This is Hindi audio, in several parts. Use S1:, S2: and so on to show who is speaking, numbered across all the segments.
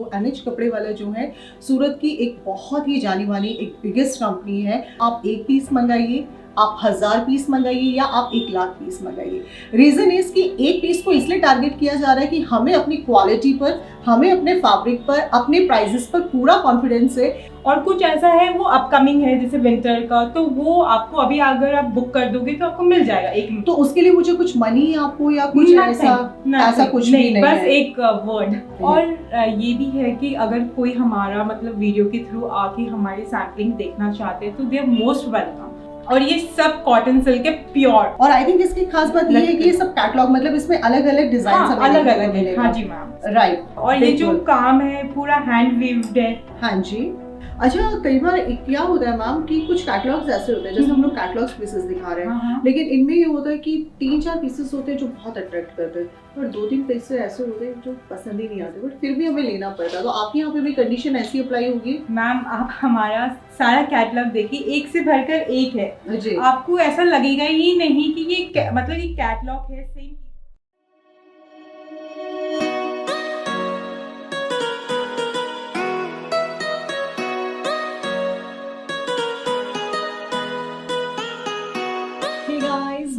S1: तो NH कपड़े वाला जो है सूरत की एक बहुत ही जानी मानी एक बिगेस्ट कंपनी है। आप एक पीस मंगाइए, आप 1000 पीस मंगाइए या आप 1,00,000 पीस मंगाइए। रीजन इज कि एक पीस को इसलिए टारगेट किया जा रहा है कि हमें अपनी क्वालिटी पर, हमें अपने फैब्रिक पर, अपने प्राइसेस पर पूरा कॉन्फिडेंस है।
S2: और कुछ ऐसा है वो अपकमिंग है जैसे विंटर का, तो वो आपको अभी अगर आप बुक कर दोगे तो आपको मिल जाएगा एक।
S1: तो उसके लिए मुझे कुछ मनी आपको या कुछ ऐसा कुछ
S2: नहीं,
S1: भी
S2: बस
S1: है।
S2: एक वर्ड। और ये भी है कि अगर कोई हमारा मतलब वीडियो के थ्रू आके हमारी सैम्पलिंग देखना चाहते हैं तो दे आर मोस्ट वेलकम। और ये सब कॉटन सिल्क है प्योर।
S1: और आई थिंक इसकी खास बात ये है कि ये सब कैटलॉग मतलब इसमें अलग अलग डिजाइन
S2: अलग अलग है। हाँ जी मैम,
S1: राइट।
S2: और ये जो काम है पूरा हैंड वीव्ड है।
S1: हाँ जी। अच्छा, कई बार क्या होता है मैम कि कुछ कैटलॉग्स ऐसे होते हैं, जैसे हम लोग कैटलॉग्स पीसेस दिखा रहे हैं, लेकिन इनमें ये होता है कि 3-4 पीसेस होते हैं जो बहुत अट्रैक्ट करते हैं, और 2-3 पीसेस ऐसे होते हैं जो पसंद ही नहीं आते, बट फिर भी हमें लेना पड़ता है। तो आपके यहाँ पे भी कंडीशन ऐसी अप्लाई होगी?
S2: मैम आप हमारा सारा कैटलॉग देखिए, एक से भरकर एक है जी। आपको ऐसा लगेगा ही नहीं कि ये मतलब ये कैटलॉग है same.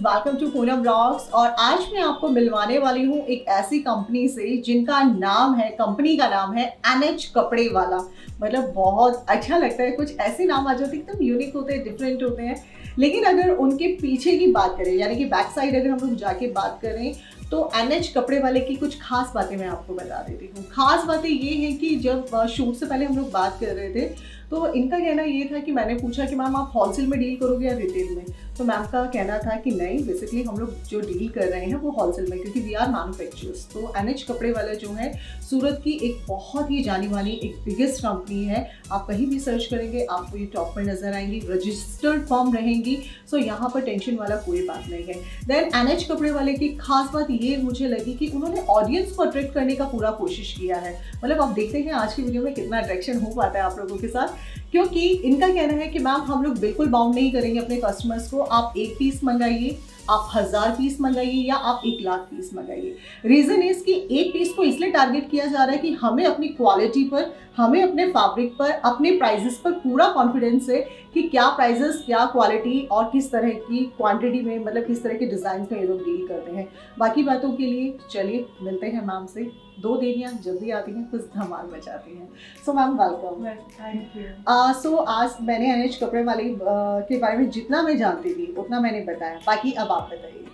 S1: Welcome to Poonam blogs. और आज मैं आपको मिलवाने वाली हूँ एक ऐसी कंपनी से जिनका नाम है, कंपनी का नाम है NH कपड़े वाला। मतलब बहुत अच्छा लगता है, कुछ ऐसे नाम आ जाते हैं एकदम यूनिक होते हैं, डिफरेंट होते हैं। लेकिन अगर उनके पीछे की बात करें, यानी कि बैक साइड अगर हम लोग जाके बात करें, तो NH कपड़े वाले की कुछ खास बातें मैं आपको बता देती हूँ। खास बातें ये हैं कि जब शूट से पहले हम लोग बात कर रहे थे तो इनका कहना ये था कि मैंने पूछा कि मैम आप होलसेल में डील करोगे या रिटेल में, तो मैम का कहना था कि नहीं, बेसिकली हम लोग जो डील कर रहे हैं वो होलसेल में, क्योंकि वी आर मैन्युफैक्चरर्स। तो NH कपड़े वाले जो है सूरत की एक बहुत ही जानी मानी एक बिगेस्ट कंपनी है। आप कहीं भी सर्च करेंगे आपको ये टॉप पर नजर आएंगी, रजिस्टर्ड फर्म रहेंगी। सो यहाँ पर टेंशन वाला कोई बात नहीं है। देन NH कपड़े वाले की खास बात ये मुझे लगी कि उन्होंने ऑडियंस को अट्रैक्ट करने का पूरा कोशिश किया है। मतलब आप देखते हैं आज की वीडियो में कितना अट्रैक्शन हो पाता है आप लोगों के साथ, क्योंकि इनका कहना है कि मैम हम लोग बिल्कुल बाउंड नहीं करेंगे अपने कस्टमर्स को। आप एक पीस मंगाइए, आप 1000 पीस मंगाइए या आप 1,00,000 पीस मंगाइए। रीजन इज कि एक पीस को इसलिए टारगेट किया जा रहा है कि हमें अपनी क्वालिटी पर, हमें अपने फैब्रिक पर, अपने प्राइसेस पर पूरा कॉन्फिडेंस है कि क्या प्राइसेस, क्या क्वालिटी और किस तरह की क्वांटिटी में, मतलब किस तरह के डिजाइन में ये लोग डील करते हैं। बाकी बातों के लिए चलिए मिलते हैं मैम से। 2 देरियाँ जल्दी आती हैं, कुछ धमाल मचाती हैं। So ma'am welcome.
S2: Thank you.
S1: So आज मैंने NH कपड़े वाले के बारे में जितना मैं जानती थी उतना मैंने बताया, बाकी अब आप बताइए।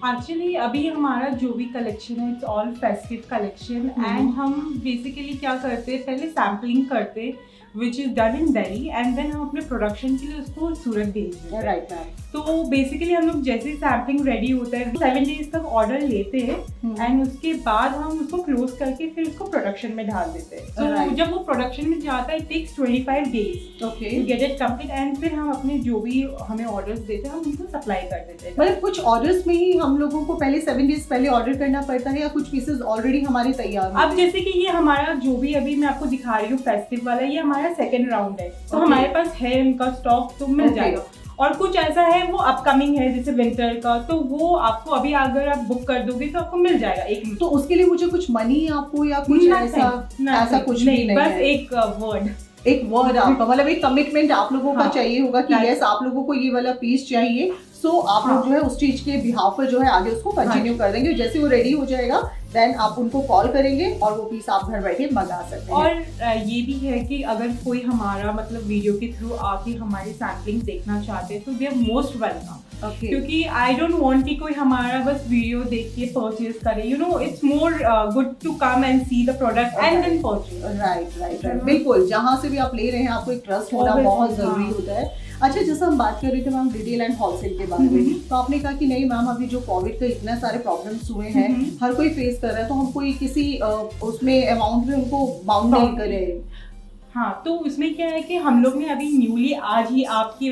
S2: एक्चुअली अभी हमारा जो भी कलेक्शन है it's all festive collection, and हम बेसिकली क्या करते हैं, पहले सैम्पलिंग करते which is done in Delhi, and then हम अपने प्रोडक्शन के लिए उसको सूरत भेज देते हैं।
S1: Right ma'am.
S2: तो बेसिकली हम लोग जैसे सैम्पलिंग रेडी होता है 7 डेज तक ऑर्डर लेते हैं, एंड उसके बाद हम उसको क्लोज करके फिर उसको प्रोडक्शन में डाल देते हैं। तो जब वो प्रोडक्शन में जाता है it takes 25 days to get it complete, and फिर हम अपने जो भी हमें ऑर्डर्स देते हैं हम उनको सप्लाई कर देते हैं।
S1: मतलब कुछ ऑर्डर्स में ही हम लोगों को पहले 7 डेज पहले ऑर्डर करना पड़ता है, या कुछ पीसेस ऑलरेडी हमारे तैयार हैं?
S2: अब जैसे कि ये हमारा जो भी अभी मैं आपको दिखा रही हूँ फेस्टिव वाला, ये हमारा सेकेंड राउंड है, तो हमारे पास है उनका स्टॉक, तो मिल जाएगा। और कुछ ऐसा है वो अपकमिंग है जैसे विंटर का, तो वो आपको अभी अगर आप बुक कर दोगे तो आपको मिल जाएगा एक।
S1: तो उसके लिए मुझे कुछ मनी आपको या कुछ ऐसा कुछ नहीं,
S2: बस एक वर्ड
S1: आपका, मतलब एक कमिटमेंट आप लोगों का चाहिए होगा कि यस आप लोगों को ये वाला पीस चाहिए। सो आप लोग जो है उस चीज के बिहाफ पर जो है आगे उसको कंटिन्यू कर देंगे। जैसे वो रेडी हो जाएगा देन आप उनको कॉल करेंगे और वो पीस आप घर बैठे मंगा सकते हैं।
S2: और ये भी है कि अगर कोई हमारा मतलब वीडियो के थ्रू आके हमारी सैम्पलिंग देखना चाहते हैं तो दे आर मोस्ट वेलकम। क्योंकि आई डोंट वांट कि कोई हमारा बस वीडियो देख के परचेज करे, you know it's more good to come and see the product and then purchase.
S1: Right. बिल्कुल, जहाँ से भी आप ले रहे हैं आपको एक ट्रस्ट होना बहुत जरूरी होता है। अच्छा, जैसे हम बात कर रहे थे मैम रिटेल एंड होलसेल के बारे में, तो आपने कहा कि नहीं मैम अभी जो कोविड के इतने सारे प्रॉब्लम्स हुए हैं हर कोई फेस कर रहा है, तो हम कोई किसी उसमें अमाउंट में उनको बाउंड नहीं करें।
S2: हाँ, तो उसमें क्या है कि हम लोग ने अभी न्यूली आज ही आपके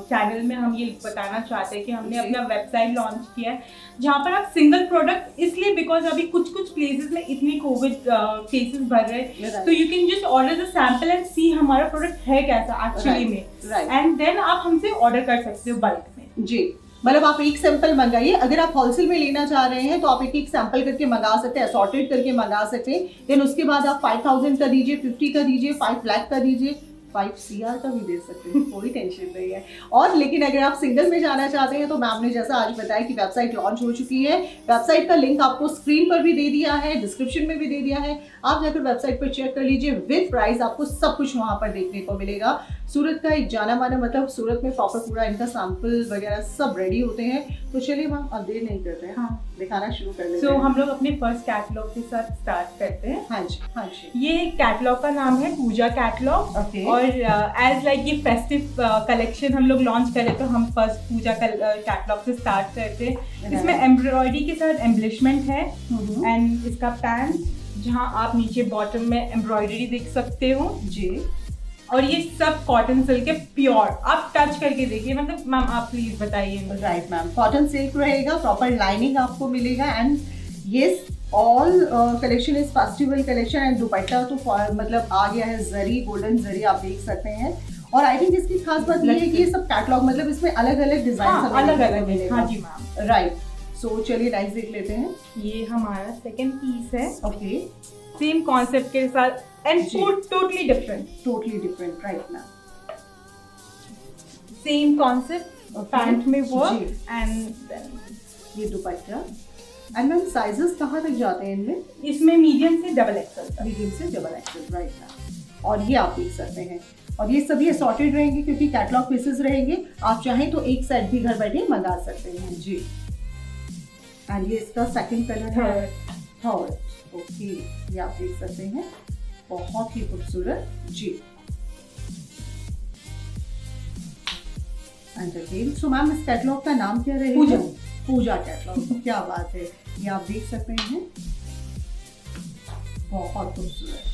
S2: चैनल में हम ये बताना चाहते हैं कि हमने अपना वेबसाइट लॉन्च किया है जहाँ पर आप सिंगल प्रोडक्ट, इसलिए बिकॉज अभी कुछ प्लेसेस में इतनी कोविड केसेस बढ़ रहे हैं, तो you can just order the sample and see हमारा प्रोडक्ट है कैसा एक्चुअली में, एंड देन आप हमसे ऑर्डर कर सकते हो बल्क में।
S1: जी, मतलब आप एक सैंपल मंगाइए, अगर आप होलसेल में लेना चाह रहे हैं तो आप एक एक सैंपल करके मंगा सकते हैं, असॉर्टेड करके मंगा सकते हैं। देन उसके बाद आप 5000 का दीजिए, 50 का दीजिए, 5 लाख का दीजिए, 5 CR का भी दे सकते हैं, कोई टेंशन नहीं है। और लेकिन अगर आप सिंगल में जाना चाहते हैं तो मैम ने जैसा आज बताया कि वेबसाइट लॉन्च हो चुकी है, वेबसाइट का लिंक आपको स्क्रीन पर भी दे दिया है, डिस्क्रिप्शन में भी दे दिया है, आप जाकर वेबसाइट पर चेक कर लीजिए, विद प्राइस आपको सब कुछ वहां पर देखने को मिलेगा। सूरत का एक जाना माना, मतलब सूरत में प्रॉपर पूरा इनका सैंपल वगैरह सब रेडी होते हैं। तो चलिए मैम अब देर नहीं करते हैं,
S2: हाँ,
S1: दिखाना शुरू कर लेते
S2: सो
S1: हैं।
S2: हम लोग अपने फर्स्ट कैटलॉग के साथ स्टार्ट करते हैं।
S1: हाँ जी, हाँ जी।
S2: ये कैटलॉग का नाम है पूजा कैटलॉग।
S1: ओके।
S2: और एज लाइक ये फेस्टिव कलेक्शन हम लोग लॉन्च करें तो हम फर्स्ट पूजा कैटलॉग से स्टार्ट करते हैं। इसमें एम्ब्रॉयडरी के साथ एम्बलिशमेंट है एंड इसका पैंट जहाँ आप नीचे बॉटम में एम्ब्रॉयडरी देख सकते हो
S1: जी।
S2: और ये सब कॉटन सिल्क है प्योर, आप टच करके देखिए, मतलब मैम आप प्लीज बताइए।
S1: राइट मैम, कॉटन सिल्क रहेगा, प्रॉपर लाइनिंग आपको मिलेगा and yes all collection is festival collection and दुपट्टा तो मतलब आ गया है जरी, गोल्डन जरी आप देख सकते हैं। और आई थिंक इसकी खास बात ये है कि ये सब कैटलॉग मतलब इसमें अलग अलग डिजाइन
S2: अलग अलग है। हाँ जी मैम।
S1: राइट, सो चलिए नेक्स्ट देख लेते हैं।
S2: ये हमारा सेकंड पीस है।
S1: ओके,
S2: सेम कॉन्सेप्ट के साथ and totally different,
S1: right ma'am.
S2: Same concept, pant में वर्क
S1: जी।
S2: एंड
S1: ये दुपट्टा एंड मैम साइजेस कहाँ तक जाते हैं इनमें?
S2: इसमें मीडियम से डबल एक्सेल,
S1: मीडियम से डबल एक्सेल, राइट मैम। और ये आप देख सकते हैं, और ये सभी असॉर्टेड रहेंगे क्योंकि कैटलॉग पीसेस रहेंगे, आप चाहें तो एक सेट भी घर बैठे मंगा सकते हैं जी। एंड ये इसका सेकंड कलर है, थर्ड। ओके, ये आप देख सकते हैं, बहुत ही खूबसूरत जी। एंड अगेन, सो मैम इस कैटलॉग का नाम क्या रहेगा?
S2: पूजा।
S1: पूजा कैटलॉग, क्या बात है, ये आप देख सकते हैं, बहुत खूबसूरत।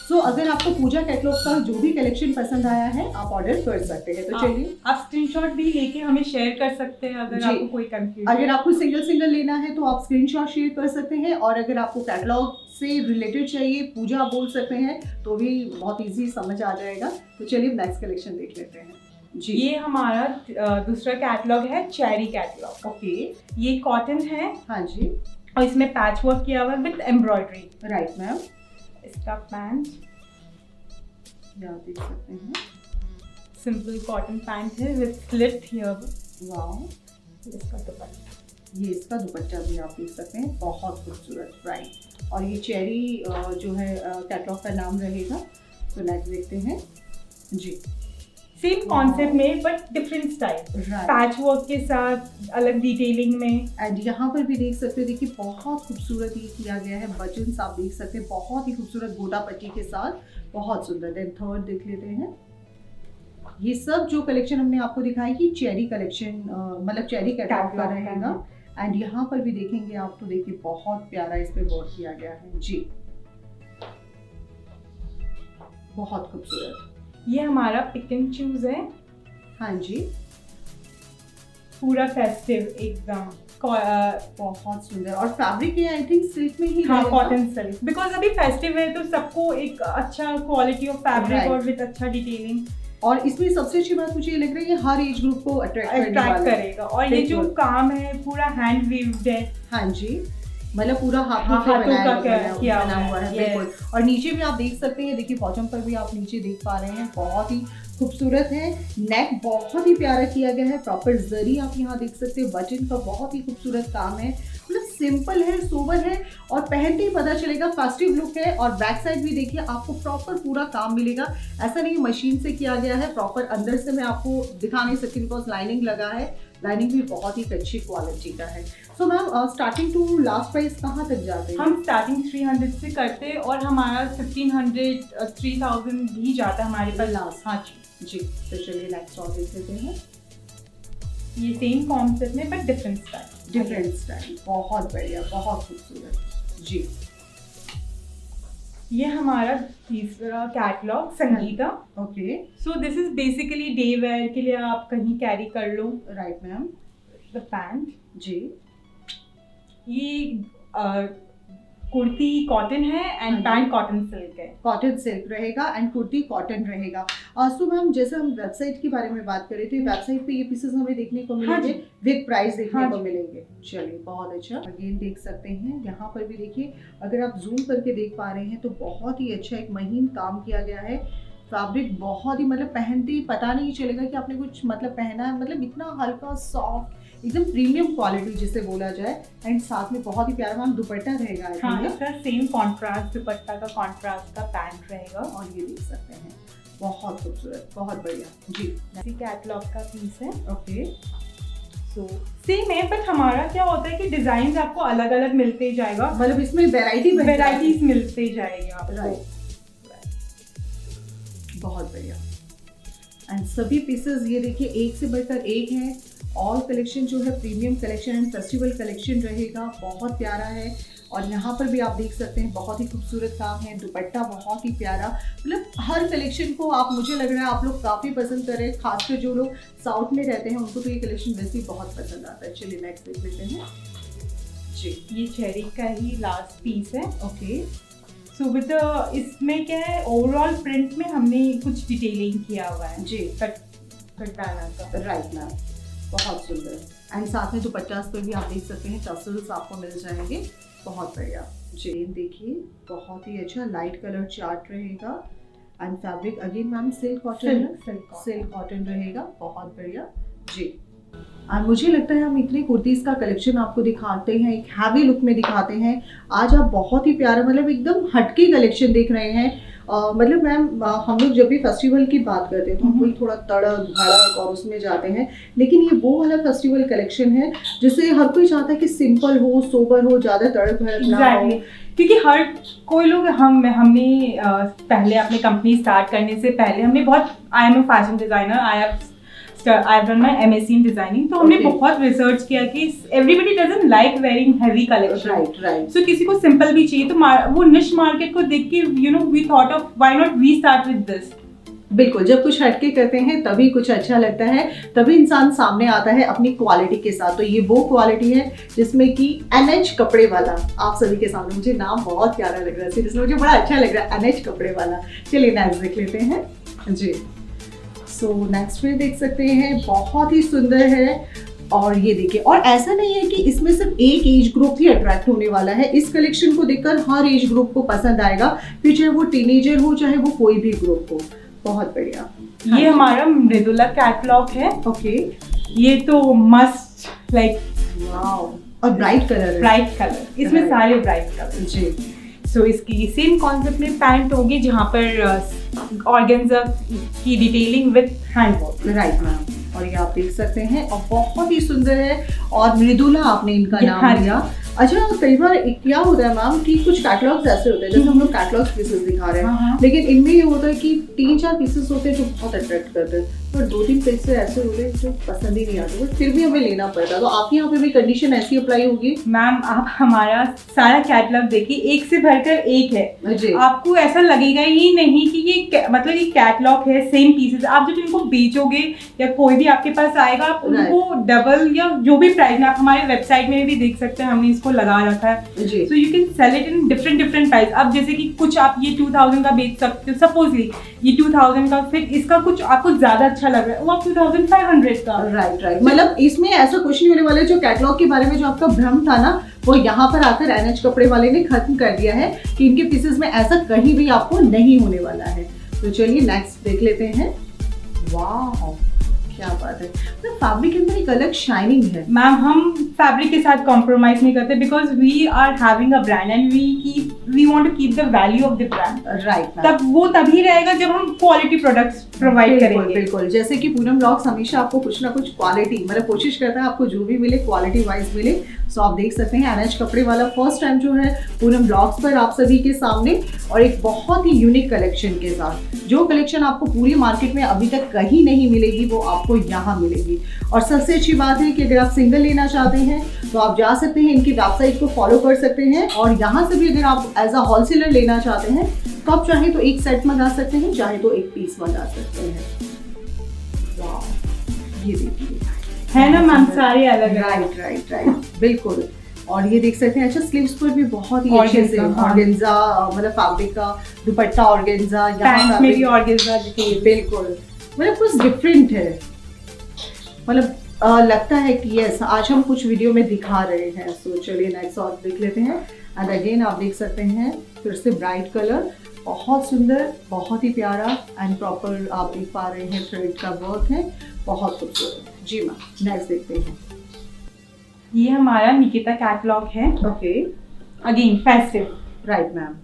S1: सो अगर आपको पूजा कैटलॉग का जो भी कलेक्शन पसंद आया है आप ऑर्डर कर सकते हैं। तो चलिए
S2: आप स्क्रीनशॉट भी लेके हमें शेयर कर सकते हैं अगर
S1: जी।
S2: आपको कोई कंफ्यूजन।
S1: अगर आपको सिंगल सिंगल लेना है तो आप स्क्रीनशॉट शेयर कर सकते हैं, और अगर आपको कैटलॉग से रिलेटेड चाहिए, पूजा बोल सकते हैं, तो भी बहुत इजी समझ आ जाएगा। तो चलिए नेक्स्ट कलेक्शन देख लेते हैं जी।
S2: ये हमारा दूसरा कैटलॉग है, चेरी कैटलॉग।
S1: ओके,
S2: ये कॉटन है
S1: हाँ जी,
S2: और इसमें पैच वर्क किया हुआ है विद एम्ब्रॉयडरी।
S1: Right ma'am.
S2: इसका पैंट
S1: आप देख सकते हैं,
S2: सिंपल कॉटन पैंट है विद स्लिट हियर।
S1: वाओ,
S2: इसका दुपट्टा,
S1: ये इसका दुपट्टा भी आप देख सकते हैं, बहुत खूबसूरत, राइट। और ये चेरी जो है कैटलॉग का नाम रहेगा। तो नेक्स्ट देखते हैं जी।
S2: सेम कॉन्सेप्ट में but different style, patch work के साथ अलग डिटेलिंग में।
S1: एंड यहाँ पर भी देख सकते हैं, देखिए बहुत खूबसूरत ये किया गया है, बटन्स आप देख सकते हैं, बहुत ही खूबसूरत गोटा पट्टी के साथ, बहुत सुंदर। देन थर्ड देख लेते हैं। ये सब जो कलेक्शन हमने आपको दिखाई कि चेरी कलेक्शन मतलब चेरी कैटलॉग का रहेगा। एंड यहाँ पर भी देखेंगे आप तो देखिए बहुत प्यारा इस पे वर्क किया गया है जी, बहुत खूबसूरत।
S2: ये हमारा पिक एंड चूज है।
S1: हाँ जी,
S2: पूरा फेस्टिव एकदम,
S1: बहुत सुंदर। और फैब्रिक ये आई थिंक सिल्क में ही
S2: हाँ,
S1: रहेगा।
S2: कॉटन सिल्क, बिकॉज अभी फेस्टिव है तो सबको एक अच्छा क्वालिटी ऑफ फैब्रिक
S1: Right.
S2: और विद अच्छा डिटेलिंग।
S1: और इसमें सबसे अच्छी बात मुझे ये लग रही है, हर एज ग्रुप को अट्रैक्ट
S2: करेगा। और ये जो काम है पूरा हैंड वीव्ड है।
S1: हाँ जी, मतलब पूरा हाथों
S2: हाँ,
S1: से
S2: हाथों
S1: बनाया
S2: का किया
S1: बना हुआ है,
S2: yes.
S1: बिल्कुल। और नीचे भी आप देख सकते हैं, देखिए बॉटम पर भी आप नीचे देख पा रहे हैं, बहुत ही खूबसूरत है। नेक बहुत ही प्यारा किया गया है, प्रॉपर जरी आप यहाँ देख सकते हैं, बटन का बहुत ही खूबसूरत काम है, मतलब सिंपल है, सोबर है, और पहनते ही पता चलेगा फेस्टिव लुक है। और बैक साइड भी देखिए आपको प्रॉपर पूरा काम मिलेगा, ऐसा नहीं मशीन से किया गया है, प्रॉपर अंदर से मैं आपको दिखा नहीं सकती बिकॉज लाइनिंग लगा है, लाइनिंग भी बहुत ही अच्छी क्वालिटी का है। So ma'am starting to last price कहाँ तक जाते हैं?
S2: हम स्टार्टिंग 300 से करते हैं और हमारा 1500 3000 भी जाता है हमारे पास
S1: लास्ट।
S2: हाँ
S1: जी, तो चलिए नेक्स्ट और देख लेते हैं।
S2: ये सेम कॉन्सेप्ट में but different style.
S1: Different style, बहुत बढ़िया, बहुत खूबसूरत जी।
S2: ये हमारा तीसरा catalogue Sangeeta.
S1: Okay,
S2: so this is basically day wear के लिए आप कहीं कैरी कर लो।
S1: Right ma'am.
S2: द पैंट,
S1: जी,
S2: ये कुर्ती कॉटन है एंड पैंट कॉटन सिल्क है।
S1: कॉटन सिल्क रहेगा एंड कुर्ती कॉटन रहेगा। सो मैम जैसे हम वेबसाइट के बारे में बात करें तो वेबसाइट पे ये पीसेस हमें देखने को मिलेंगे, विद प्राइस देखने को मिलेंगे। चलिए बहुत अच्छा। अगेन देख सकते हैं यहाँ पर भी देखिए, अगर आप जूम करके देख पा रहे हैं तो बहुत ही अच्छा एक महीन काम किया गया है। फैब्रिक बहुत ही मतलब पहनते ही पता नहीं चलेगा कि आपने कुछ मतलब पहना है, मतलब इतना हल्का सॉफ्ट एकदम प्रीमियम क्वालिटी जिसे बोला जाए। एंड साथ में बहुत ही प्यारा मैम दुपट्टा रहेगा।
S2: हाँ, इसका सेम कॉन्ट्रास्ट दुपट्टा का कॉन्ट्रास्ट का पैंट रहेगा।
S1: और ये देख सकते हैं बहुत खूबसूरत, बहुत बढ़िया जी।
S2: इसी कैटलॉग का पीस है।
S1: ओके
S2: सो सेम है, बट हमारा क्या होता है कि डिजाइन आपको अलग अलग मिलते जाएगा,
S1: मतलब इसमें
S2: वेराइटीज मिलते जाएगी आपको।
S1: राइट, बहुत बढ़िया। एंड सभी पीसेस ये देखिए एक से बढ़कर एक है। ऑल कलेक्शन जो है premium collection and festival collection रहेगा, बहुत प्यारा है। और यहाँ पर भी आप देख सकते हैं बहुत ही खूबसूरत काम है, दुपट्टा बहुत ही प्यारा। मतलब हर कलेक्शन को आप, मुझे लग रहा है आप लोग काफ़ी पसंद कर रहे हैं, खासकर जो लोग साउथ में रहते हैं उनको तो ये कलेक्शन वैसे ही बहुत पसंद आता है। चलिए नेक्स्ट देख लेते हैं जी।
S2: ये चेरी का ही लास्ट पीस है।
S1: ओके
S2: सो विद इसमें क्या है, ओवरऑल प्रिंट में हमने कुछ डिटेलिंग किया हुआ है
S1: जी,
S2: कटाना का।
S1: राइट मैम, बहुत सुंदर। एंड साथ में दुपट्टा पर भी आप देख सकते हैं टसल्स आपको मिल जाएंगे, बहुत बढ़िया जी। देखिए बहुत ही अच्छा लाइट कलर चार्ट रहेगा। And fabric again ma'am silk cotton रहेगा, बहुत बढ़िया जी। और मुझे लगता है हम इतने कुर्तीज़ का कलेक्शन आपको दिखाते हैं, एक हैवी लुक में दिखाते हैं। आज आप बहुत ही प्यारा मतलब एकदम हटके कलेक्शन देख रहे हैं। मतलब मैम हम लोग जब भी फेस्टिवल की बात करते हैं तो हम कोई थोड़ा तड़क भड़क और उसमें जाते हैं, लेकिन ये वो वाला फेस्टिवल कलेक्शन है जिसे हर कोई चाहता है कि सिंपल हो, सोबर हो, ज़्यादा तड़क भड़क ना हो।
S2: क्योंकि हर कोई लोग हमने पहले अपनी कंपनी स्टार्ट करने से पहले हमने बहुत, I am a fashion designer, I have done my MSc in designing, तो हमने बहुत रिसर्च किया कि everybody doesn't like wearing heavy collection.
S1: Right.
S2: So किसी को सिंपल भी चाहिए, तो वो निश मार्केट को देख के we thought of why not we start with this.
S1: बिल्कुल, जब कुछ हटके करते हैं तभी कुछ अच्छा लगता है, तभी इंसान सामने आता है अपनी क्वालिटी के साथ। तो ये वो क्वालिटी है जिसमें कि NH कपड़े वाला आप सभी के सामने, मुझे नाम बहुत प्यारा लग रहा है, सीरियसली मुझे बड़ा अच्छा लग रहा है NH कपड़े वाला। चलिए नेक्स्ट देख लेते हैं जी। सो नेक्स्ट में देख सकते हैं बहुत ही सुंदर है। और ये देखिए, और ऐसा नहीं है कि इसमें सिर्फ एक एज ग्रुप ही अट्रैक्ट होने वाला है। इस कलेक्शन को देखकर हर एज ग्रुप को पसंद आएगा, फिर चाहे वो टीनेजर हो चाहे वो कोई भी ग्रुप हो। बहुत बढ़िया।
S2: ये हमारा मृदुला कैटलॉग है।
S1: ओके,
S2: ये तो मस्ट लाइक
S1: वाओ, और ब्राइट कलर,
S2: इसमें सारे ब्राइट कलर
S1: जी।
S2: सो इसकी सेम कॉन्सेप्ट में पैंट होगी जहाँ पर ऑर्गेन्जा की detailing with handwork.
S1: Right ma'am, और ये आप देख सकते हैं और बहुत ही सुंदर है। और मृदुला आपने इनका नाम लिया। अच्छा, कई बार क्या होता है मैम कि कुछ कैटलॉग्स ऐसे होते हैं, जैसे हम लोग कैटलॉग पीसेस दिखा रहे हैं, लेकिन इनमें ये होता है कि 3-4 पीसेस होते हैं जो बहुत अट्रैक्ट करते हैं, पर 2-3 पीसेस ऐसे होते हैं जो पसंद ही नहीं आते, फिर भी हमें लेना पड़ता है। तो आपके यहाँ पे भी कंडीशन ऐसी अप्लाई होगी?
S2: मैम आप हमारा सारा कैटलॉग देखिए, एक से भरकर एक है
S1: जी।
S2: आपको ऐसा लगेगा ही नहीं कि ये मतलब ये कैटलॉग है, सेम पीसेस। आप जब इनको बेचोगे या कोई भी आपके पास आएगा, आप उनको डबल या जो भी प्राइस में, आप हमारे वेबसाइट में भी देख सकते हैं, हमने इसको लगा रखा है। So you can sell it in different price. अब जैसे कि कुछ आप ये 2000 का बेच सकते हो, सपोजली ये 2000 का, फिर इसका कुछ आपको ज्यादा अच्छा लग रहा है वो आप 2500 का।
S1: राइट। मतलब इसमें ऐसा कुछ नहीं होने वाला है। जो कैटलॉग के बारे में जो आपका भ्रम था ना, वो यहाँ पर आकर NH कपड़े वाले ने खत्म कर दिया है कि इनके पीसेस में ऐसा कहीं भी आपको नहीं होने वाला है। तो चलिए नेक्स्ट देख लेते हैं। वाह, क्या बात है। तो फैब्रिक के अंदर एक अलग शाइनिंग है।
S2: मैम हम फैब्रिक के साथ कॉम्प्रोमाइज नहीं करते, because we are having a brand and we want to keep the value of the brand.
S1: Right.
S2: तब वो तभी रहेगा जब हम क्वालिटी प्रोडक्ट्स प्रोवाइड करेंगे।
S1: बिल्कुल, जैसे कि पूनम ब्लॉग्स हमेशा आपको कुछ ना कुछ क्वालिटी, मतलब कोशिश करता है आपको जो भी मिले क्वालिटी वाइज मिले। सो आप देख सकते हैं NH कपड़े वाला फर्स्ट टाइम जो है पूनम ब्लॉग्स पर आप सभी के सामने, और एक बहुत ही यूनिक कलेक्शन के साथ। जो कलेक्शन आपको पूरी मार्केट में अभी तक कहीं नहीं मिलेगी वो आपको यहाँ मिलेगी। और सबसे अच्छी बात है कि अगर आप सिंगल लेना चाहते हैं तो आप जा सकते हैं, इनकी वेबसाइट को फॉलो कर सकते हैं। और यहाँ से भी अगर आप एज अ होलसेलर लेना चाहते हैं तो आप चाहे तो एक सेट मंगा सकते हैं, चाहे तो एक पीस मंगा सकते हैं। वाह, ये देखिए
S2: है ना मैम, सारे अलग।
S1: राइट, बिल्कुल। और ये देख सकते हैं, अच्छा स्लीव्स पर भी बहुत ही अच्छे से ऑर्गेन्जा मतलब फैब्रिक का दुपट्टा ऑर्गेन्जा,
S2: पैंट में भी ऑर्गेन्जा डिटेल,
S1: बिल्कुल मतलब कुछ डिफरेंट है, मतलब लगता है कि यस आज हम कुछ वीडियो में दिखा रहे हैं। सो चलिए नेक्स्ट और देख लेते हैं। एंड अगेन आप देख सकते हैं फिर से ब्राइट कलर, बहुत सुंदर, बहुत ही प्यारा एंड प्रॉपर आप देख पा रहे हैं थ्रेड का वर्क है, बहुत खूबसूरत। जी मैम नेक्स्ट देखते हैं।
S2: ये हमारा निकिता कैटलॉग है।
S1: Okay
S2: again festive,
S1: right ma'am,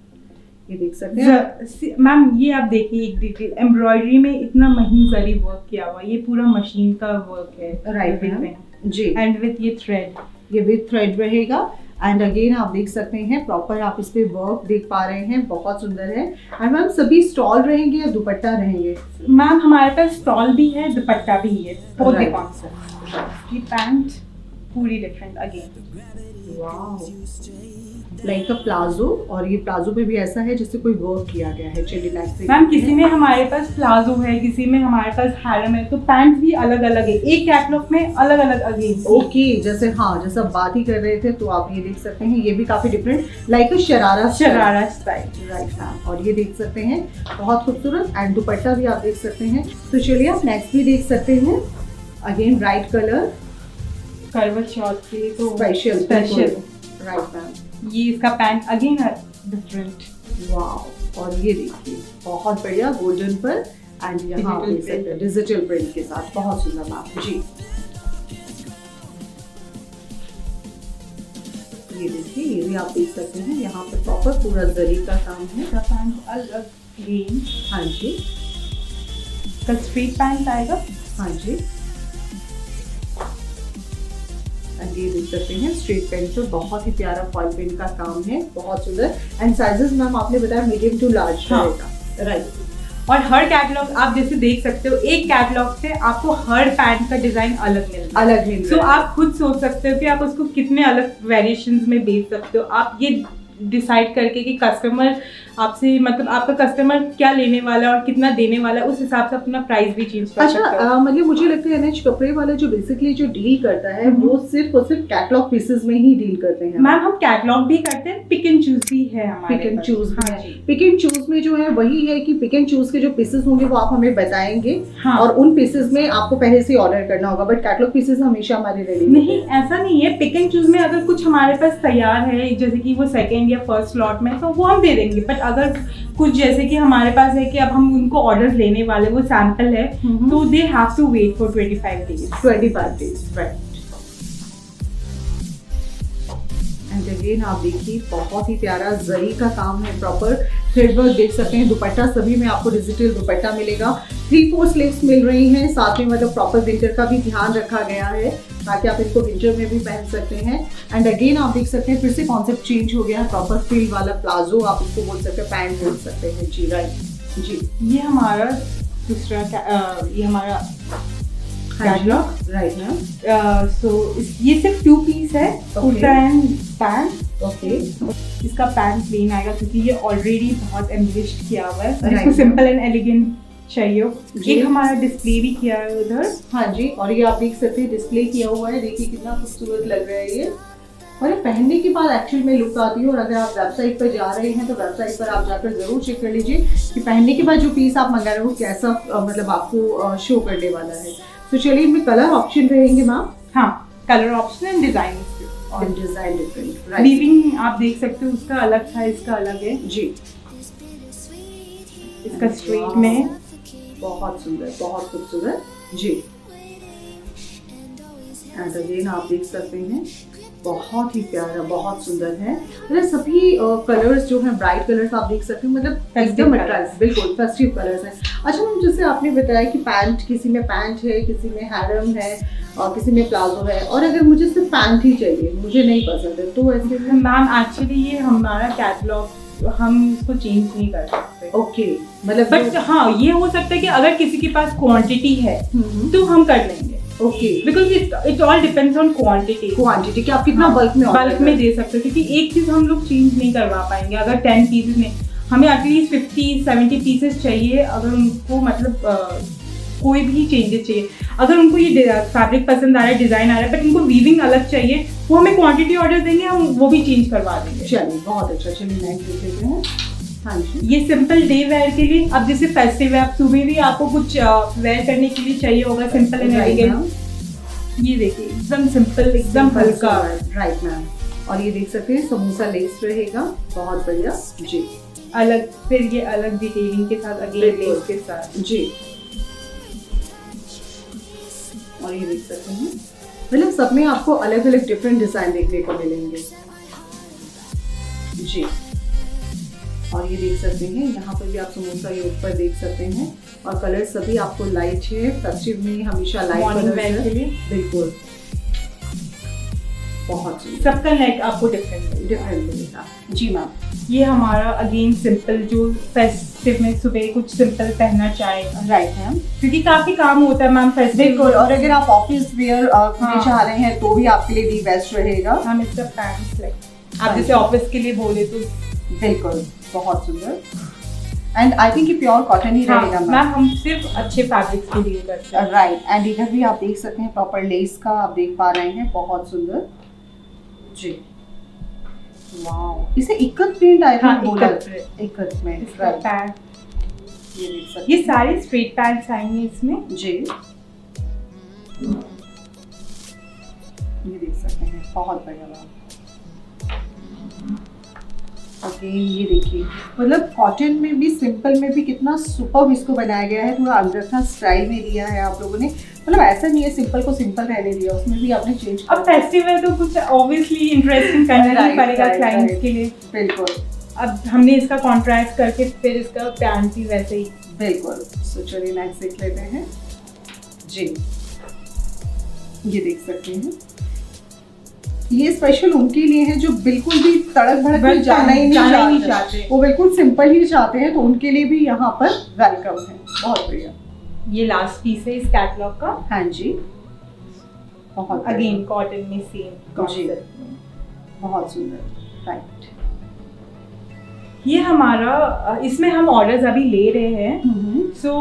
S1: ये देख सकते हैं
S2: मैम। ये आप देखिए एक डिटेल, एम्ब्रॉयडरी में इतना महीन जरी वर्क किया हुआ, ये पूरा मशीन का वर्क है,
S1: right ma'am ji.
S2: And with ये थ्रेड,
S1: ये विद थ्रेड रहेगा। एंड अगेन आप देख सकते हैं प्रॉपर आप इस पे वर्क देख पा रहे हैं, बहुत सुंदर है। एंड मैम सभी स्टॉल रहेंगे या दुपट्टा रहेंगे?
S2: मैम हमारे पास स्टॉल भी है, दुपट्टा भी है, बोथ द कॉन्सेप्ट। ये पैंट पूरी डिफरेंट अगेन,
S1: वाओ, लाइक अ प्लाजो, और ये प्लाजो पे भी ऐसा है जैसे कोई वर्क किया गया है। चलिए नेक्स्ट
S2: मैम किसी में हमारे पास प्लाजो है, किसी में हमारे पास हैरम है, तो पैंट भी अलग अलग है, एक कैटलॉग में अलग अलग अगेन।
S1: ओके, जैसे हाँ जैसे आप बात ही कर रहे थे तो आप ये देख सकते हैं, ये भी काफी डिफरेंट लाइक अ शरारा
S2: स्टाइल,
S1: राइट मैम। और ये देख सकते हैं बहुत खूबसूरत, एंड दुपट्टा भी आप देख सकते हैं। तो चलिए आप नेक्स्ट भी देख सकते हैं, अगेन ब्राइट कलर,
S2: करवट शॉर्ट के तो
S1: स्पेशल राइट मैम।
S2: ये इसका पैंट अगेन डिफरेंट,
S1: वाओ, और ये देखिए बहुत बढ़िया गोल्डन पर एंड यहाँ डिजिटल प्रिंट के साथ, बहुत सुंदर मैम जी। ये देखिए, ये भी आप देख सकते हैं, यहाँ पे प्रॉपर पूरा जरी का काम है।
S2: इसका पैंट अलग रेंज,
S1: हाँ जी,
S2: इसका स्ट्रेट पैंट आएगा,
S1: हाँ जी। एंड ये देख सकते हैं स्ट्रेट पेन पर बहुत ही प्यारा फॉल पेन का काम है, बहुत सुंदर। एंड साइजेस मैम आपने बताया मीडियम टू लार्ज रहेगा, राइट।
S2: और हर कैटलॉग आप जैसे देख सकते हो, एक कैटलॉग से आपको हर पैंट का डिजाइन अलग मिलता है,
S1: अलग मिलता है।
S2: तो आप खुद सोच सकते हो कि आप उसको कितने अलग वेरिएशंस में बेच सकते हो। आप ये डिसाइड करके कि कस्टमर आपसे, मतलब आपका कस्टमर क्या लेने वाला है और कितना देने वाला है, उस हिसाब से अपना प्राइस भी चेंज कर सकते हो।
S1: अच्छा, मतलब मुझे लगता है एनएच कपड़े वाला जो बेसिकली जो डील करता है वो सिर्फ और सिर्फ कैटलॉग पीसेस में ही डील करते हैं।
S2: मैम हम कैटलॉग भी करते हैं, पिक एंड चूज भी है हमारे,
S1: पिक एंड चूज भी
S2: हाँ
S1: है। पिक एंड चूज में जो है वही है कि पिक एंड चूज के जो पीसेस होंगे वो आप हमें बताएंगे,
S2: हाँ।
S1: और उन पीसेस में आपको पहले से ऑर्डर करना होगा, बट कैटलॉग पीसेस हमेशा हमारे रेडी
S2: नहीं, ऐसा नहीं है। पिक एंड चूज में अगर कुछ हमारे पास तैयार है, जैसे कि वो सेकंड या फर्स्ट स्लॉट में, तो वो हम दे देंगे। बट अगर कुछ जैसे कि हमारे पास है कि अब हम उनको ऑर्डर लेने वाले, वो सैंपल है, तो they have to wait for 25 days,
S1: right. And again आप देखिए बहुत ही प्यारा जरी का काम है, प्रॉपर थ्रेड वर्क देख सकते हैं। दुपट्टा सभी में आपको डिजिटल दुपट्टा मिलेगा, 3/4 स्लीव्स मिल रही हैं साथ में, मतलब प्रॉपर विंटर का भी ध्यान रखा गया है ताकि आप इनको विंटर में भी पहन सकते हैं। एंड अगेन आप देख सकते हैं फिर से कॉन्सेप्ट चेंज हो गया है, प्रॉपर फील वाला प्लाजो आप इसको बोल सकते हैं, पैंट बोल सकते हैं जी, राइट जी।
S2: ये हमारा दूसरा ये हमारा कैटलॉग,
S1: राइट मैम।
S2: सो ये सिर्फ 2 पीस है, कुर्ता एंड पैंट।
S1: ओके,
S2: इसका पैंट प्लेन आएगा क्योंकि ये ऑलरेडी बहुत एम्बेलिश्ड किया हुआ है,
S1: Right.
S2: इसको सिंपल एंड एलिगेंट चाहिए।
S1: जी।
S2: एक हमारा डिस्प्ले भी किया है उधर,
S1: हाँ जी, और ये आप देख सकते हैं डिस्प्ले किया हुआ है, देखिए कितना खूबसूरत लग रहा है ये। और ये पहनने के बाद एक्चुअल में लुक आती है, और अगर आप वेबसाइट पर जा रहे हैं तो वेबसाइट पर आप जाकर जरूर चेक कर लीजिए कि पहनने के बाद जो पीस आप मंगा रहे हो कैसा मतलब आपको शो करने वाला है। तो चलिए इनमें कलर ऑप्शन रहेंगे मैम?
S2: हाँ, कलर ऑप्शन एंड डिजाइन,
S1: और डिजाइन डिफरेंट,
S2: वीविंग आप देख सकते हो, उसका अलग था, इसका अलग है
S1: जी।
S2: इसका स्ट्रेट में है,
S1: बहुत सुंदर, बहुत खूबसूरत जी। एंड अगेन आप देख सकते हैं बहुत ही प्यारा, बहुत सुंदर है। मतलब सभी कलर्स जो हैं ब्राइट कलर्स आप देख सकते हो, मतलब एकदम अट्रैक्टिव, बिल्कुल फेस्टिव कलर्स हैं। अच्छा मैम, जैसे आपने बताया कि पैंट, किसी में पैंट है, किसी में हैरम है, और किसी में प्लाजो है, और अगर मुझे सिर्फ पैंट ही चाहिए, मुझे नहीं पसंद है, तो ऐसे में
S2: मैम एक्चुअली ये हमारा कैटलॉग, हम इसको चेंज नहीं कर सकते।
S1: ओके, मतलब
S2: बट हाँ, ये हो सकता है कि अगर किसी के पास क्वांटिटी है तो हम कर लेंगे।
S1: Okay,
S2: because it all depends on quantity
S1: कि आप कितना
S2: बल्क में दे सकते हो, क्योंकि एक चीज हम लोग चेंज नहीं करवा पाएंगे। अगर 10 पीसेस में हमें एटलीस्ट 50-70 पीसेस चाहिए, अगर उनको मतलब कोई भी चेंजेस चाहिए, अगर उनको ये फैब्रिक पसंद आ रहा है, डिजाइन आ रहा है, बट उनको वीविंग अलग चाहिए, वो हमें क्वांटिटी ऑर्डर देंगे, हम वो भी चेंज करवा देंगे।
S1: चलिए बहुत अच्छा। चलिए नेक्स्ट देख लेते हैं। हाँ जी,
S2: ये सिंपल डे वेयर के लिए, अब जैसे फेस्टिव है, आप सुबह भी आपको कुछ वेयर करने के लिए चाहिए होगा, सिंपल एंड एलिगेंट। ये देखिए एकदम सिंपल, एकदम हल्का।
S1: Right ma'am. और ये देख सकते हैं समोसा लेस रहेगा, बहुत बढ़िया जी।
S2: अलग, फिर ये अलग डिटेलिंग के साथ, अगले लेस के साथ
S1: जी। और ये देख सकते हैं, मतलब सब में आपको अलग अलग डिफरेंट डिजाइन देखने को मिलेंगे जी। और ये देख सकते हैं यहाँ पर भी आप समोसा ये ऊपर देख सकते हैं, और कलर सभी आपको लाइट है। फेस्टिव में हमेशा लाइट कलर
S2: के लिए
S1: बिल्कुल बहुत
S2: सबका नेक आपको डिफरेंट
S1: मिलेगा जी मैम।
S2: ये हमारा अगेन सिंपल, जो फेस्टिव में सुबह कुछ सिंपल पहनना चाहे।
S1: राइट मैम,
S2: क्योंकि काफी काम होता है मैम फेस्टिव।
S1: बिल्कुल, और अगर आप ऑफिस वेयर चाह रहे हैं तो भी आपके लिए भी बेस्ट रहेगा।
S2: हम इसका पैंट लाइक आप जैसे ऑफिस के लिए बोले तो
S1: बिल्कुल बहुत सुंदर। एंड आई थिंक ये प्योर कॉटन ही रहेगा
S2: मैम। हम सिर्फ अच्छे फैब्रिक्स के लिए करते हैं।
S1: राइट। एंड इधर भी आप देख सकते हैं प्रॉपर लेस का आप देख पा रहे हैं, बहुत सुंदर जी। वाओ, इसे इकत प्रिंट आई थिंक बोला, इकत में।
S2: इसका पैंट
S1: ये देख सकते
S2: ये सारे स्ट्रेट पैंट्स आएंगे इसमें
S1: जी। ये देख सकते हैं, बहुत बढ़िया। ओके, ये देखिए मतलब कॉटन में भी, सिंपल में भी कितना सुपर इसको बनाया गया है। थोड़ा अंदर स्टाइल में दिया है आप लोगों ने, मतलब ऐसा नहीं है सिंपल को सिंपल रहने दिया, उसमें भी आपने चेंज
S2: अब फेस्टिवल तो कुछ ऑब्वियसली इंटरेस्टिंग करना ही पड़ेगा क्लाइंट्स के लिए।
S1: बिल्कुल।
S2: अब हमने इसका कॉन्ट्रास्ट करके फिर इसका पैंट भी वैसे ही।
S1: बिल्कुल। सो चलिए नेक्स्ट देख लेते हैं जी। ये देख सकते हैं, ये स्पेशल उनके लिए है जो बिल्कुल भी तड़क भड़क में जाना ही नहीं चाहते, वो बिल्कुल सिंपल ही चाहते हैं, तो उनके लिए भी यहाँ पर वेलकम है। बहुत बढ़िया।
S2: ये लास्ट पीस है इस कैटलॉग का।
S1: हाँ जी, बहुत
S2: अगेन कॉटन में सेम कॉन्सेप्ट में,
S1: बहुत सुंदर। राइट।
S2: ये हमारा, इसमें हम ऑर्डर्स अभी ले रहे हैं। सो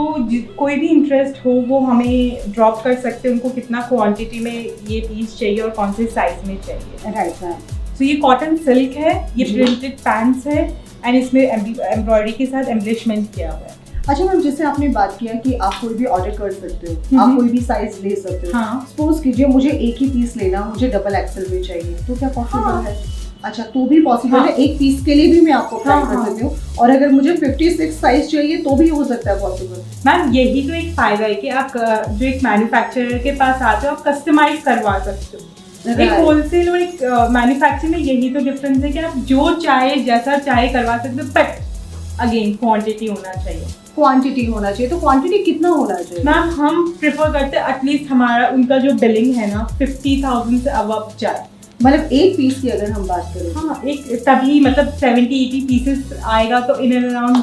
S2: कोई भी इंटरेस्ट हो वो हमें ड्रॉप कर सकते हैं, उनको कितना क्वांटिटी में ये पीस चाहिए और कौन से साइज में चाहिए।
S1: Right ma'am.
S2: सो ये कॉटन सिल्क है, ये प्रिंटेड पैंट्स है, एंड इसमें एम्ब्रॉयडरी के साथ एम्बलिशमेंट किया हुआ है।
S1: अच्छा मैम, जैसे आपने बात किया कि आप कोई भी ऑर्डर कर सकते हो, आप कोई भी साइज ले सकते हो।
S2: हाँ।
S1: सपोज कीजिए मुझे एक ही पीस लेना, मुझे डबल एक्सेल में चाहिए, तो क्या पॉसिबल है? अच्छा, तो भी पॉसिबल है, एक पीस के लिए भी मैं आपको अप्लाई कर सकती हूँ। और अगर मुझे 56 साइज चाहिए तो भी हो सकता है पॉसिबल।
S2: मैम यही तो एक फायदा है कि आप जो एक मैन्युफैक्चरर के पास आते हो, आप कस्टमाइज करवा सकते हो। एक होलसेल और एक मैन्युफैक्चरिंग में यही तो डिफरेंस है कि आप जो चाहे जैसा चाहे करवा सकते हो, बट अगेन क्वांटिटी होना चाहिए।
S1: क्वांटिटी होना चाहिए, तो क्वांटिटी कितना होना चाहिए?
S2: मैम हम प्रेफर करते हैं एटलीस्ट हमारा उनका जो बिलिंग है ना 50,000 से अबव जाए।
S1: मतलब एक पीस की अगर हम बात करें,
S2: हाँ, एक तभी मतलब 70-80 पीसेस आएगा तो इन एंड अराउंड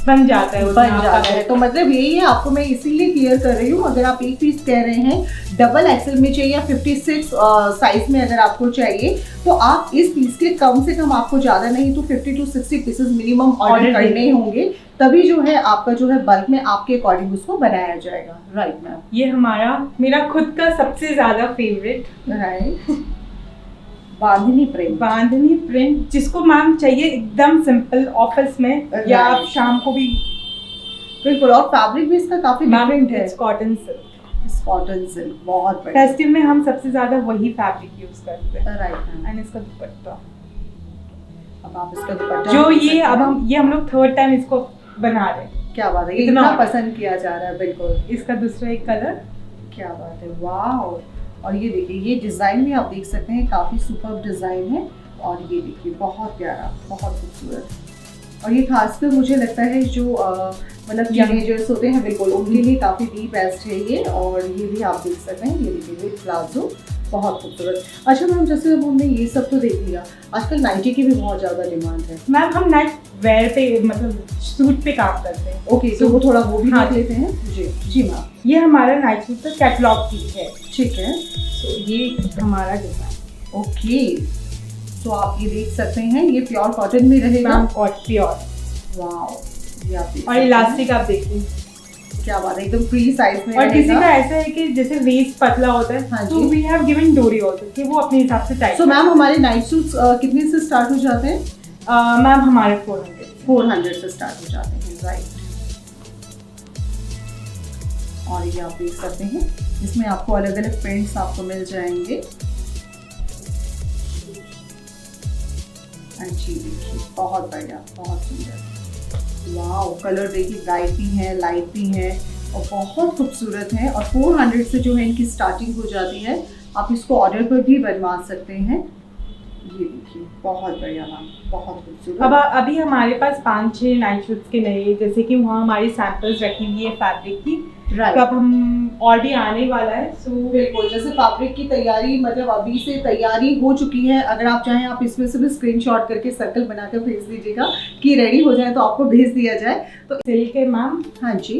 S2: बन जाता है।
S1: तो मतलब यही है, आपको मैं इसीलिए क्लियर कर रही हूँ। अगर आप एक पीस कह रहे हैं डबल एक्सेल में चाहिए या 56 साइज में अगर आपको चाहिए, तो आप इस पीस के कम से कम, आपको ज़्यादा नहीं तो 50 to 60 पीसेस मिनिमम ऑर्डर करने होंगे, तभी जो है आपका जो है बल्क में आपके अकॉर्डिंग उसको बनाया जाएगा। Right ma'am.
S2: ये मेरा खुद का सबसे ज़्यादा फेवरेट,
S1: राइट, बांधनी प्रिंट,
S2: जिसको मैम चाहिए एकदम सिंपल ऑफिस में या आप शाम को भी।
S1: बिल्कुल। और फैब्रिक भी इसका काफी डिफरेंट है,
S2: कॉटन सिल्क। बहुत बढ़िया। फेस्टिव में हम सबसे ज्यादा वही फैब्रिक यूज करते हैं।
S1: राइट।
S2: एंड इसका दुपट्टा,
S1: अब आप इसका दुपट्टा
S2: जो ये अब हम लोग थर्ड टाइम इसको बना रहे हैं।
S1: क्या बात है, इतना पसंद किया जा रहा है। बिल्कुल।
S2: इसका दूसरा एक कलर,
S1: क्या बात है, वाह। और ये देखिए, ये डिज़ाइन भी आप देख सकते हैं, काफ़ी सुपर्ब डिज़ाइन है। और ये देखिए, बहुत प्यारा, बहुत खूबसूरत। और ये खासकर मुझे लगता है जो मतलब टीनेजर्स होते हैं, बिल्कुल उनके लिए काफ़ी दी बेस्ट है ये। और ये भी आप देख सकते हैं, ये देखिए विद प्लाजो, बहुत खूबसूरत। अच्छा मैम, जैसे अब हमने ये सब तो देख लिया, आजकल नाइटी की भी बहुत ज़्यादा डिमांड है।
S2: मैम हम नाइट वेयर पे, मतलब सूट पे काम करते हैं।
S1: ओके, तो वो थोड़ा वो भी देख लेते हैं। जी मैम।
S2: ये हमारा नाइट सूट का कैटलॉग पीस है।
S1: ठीक है।
S2: तो ये हमारा डिज़ाइन।
S1: ओके, तो आप ये देख सकते हैं, ये प्योर कॉटन में रहेगा।
S2: Ma'am pure.
S1: वाओ।
S2: और इलास्टिक आप देखिए,
S1: क्या बात है, एकदम फ्री साइज में
S2: और किसी
S1: रहेगा।
S2: का ऐसा है कि जैसे वेस्ट पतला होता है,
S1: हाँ
S2: तो
S1: जी।
S2: वी हैव गिवन डोरी आल्सो कि वो अपने हिसाब से टाइट।
S1: सो मैम हमारे नाइट सूट्स कितने से स्टार्ट हो जाते हैं?
S2: मैम हमारे 400
S1: से स्टार्ट हो जाते हैं, राइट। और ये आप देख सकते हैं, इसमें आपको अलग अलग प्रिंट्स आपको मिल जाएंगे। जी देखिए, बहुत बढ़िया, बहुत सुंदर। वाओ, कलर देखिए, ब्राइट भी है, लाइट भी है और बहुत खूबसूरत है। और 400 से जो है इनकी स्टार्टिंग हो जाती है। आप इसको ऑर्डर पर भी बनवा सकते हैं। ये देखिए, बहुत बढ़िया मैम, बहुत खूबसूरत।
S2: अब अभी हमारे पास 5-6 नाइट सूट्स के नए, जैसे कि वहाँ हमारी सैंपल्स रखी हुई है फैब्रिक की,
S1: राइट।
S2: तो अब हम और भी आने वाला है। सो
S1: बिल्कुल, जैसे फैब्रिक की तैयारी मतलब अभी से तैयारी हो चुकी है। अगर आप चाहें आप इसमें से भी स्क्रीनशॉट करके सर्कल बनाकर भेज दीजिएगा कि रेडी हो जाए तो आपको भेज दिया जाए। तो
S2: सिल्क है मैम,
S1: हाँ जी,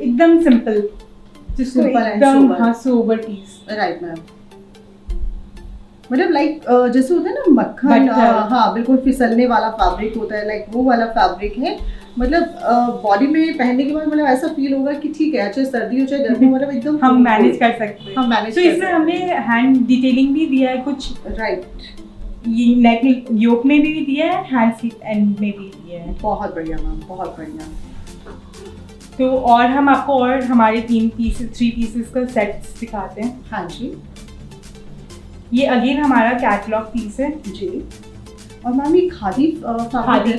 S2: एकदम सिंपल, जिसको
S1: Simple and
S2: एकदम
S1: sober.
S2: हाँ सोबर पीस।
S1: Right ma'am. मतलब लाइक जैसे होता है ना मक्खन,
S2: Butter.
S1: हाँ बिल्कुल फिसलने वाला फैब्रिक होता है, लाइक वो वाला फैब्रिक है। मतलब बॉडी में पहनने के बाद मतलब ऐसा फील होगा कि ठीक है, चाहे सर्दी हो चाहे गर्मी, मतलब एकदम
S2: हम मैनेज कर सकते हैं।
S1: हम मैनेज
S2: तो इसमें हमने हैंड डिटेलिंग भी दिया है कुछ,
S1: राइट।
S2: ये नेक योक में भी दिया है, हैंड एंड में भी दिया है।
S1: बहुत बढ़िया मैम, बहुत बढ़िया।
S2: तो और हम आपको और हमारे 3 पीसेस का सेट दिखाते हैं।
S1: हाँ जी,
S2: ये अगेन हमारा कैटलॉग पीस है
S1: जी। और मैम ये खादी
S2: खादी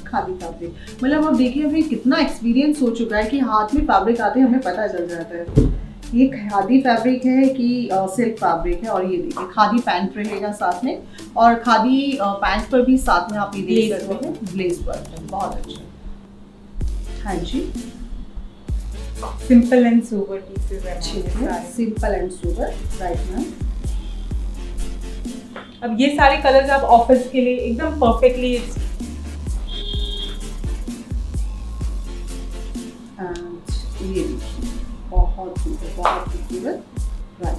S1: खादी फैब्रिक, मतलब अब देखिए हमें कितना एक्सपीरियंस हो चुका है कि हाथ में फैब्रिक आते हमें पता चल जाता है ये खादी फैब्रिक है कि सिल्क फैब्रिक है। और ये देखिए, खादी पैंट रहेगा साथ में, और खादी पैंट पर भी साथ में आप ये देख
S2: Lace
S1: सकते हैं ब्लेज वर्क है, बहुत अच्छा। हाँ जी,
S2: सिंपल एंड सोबर पीसेस है
S1: ठीक है, simple and sober, right ma'am.
S2: अब ये सारे कलर्स आप ऑफिस के लिए एकदम परफेक्टली
S1: ये देखिए, बहुत सुंदर, बहुत खूबसूरत, राइट।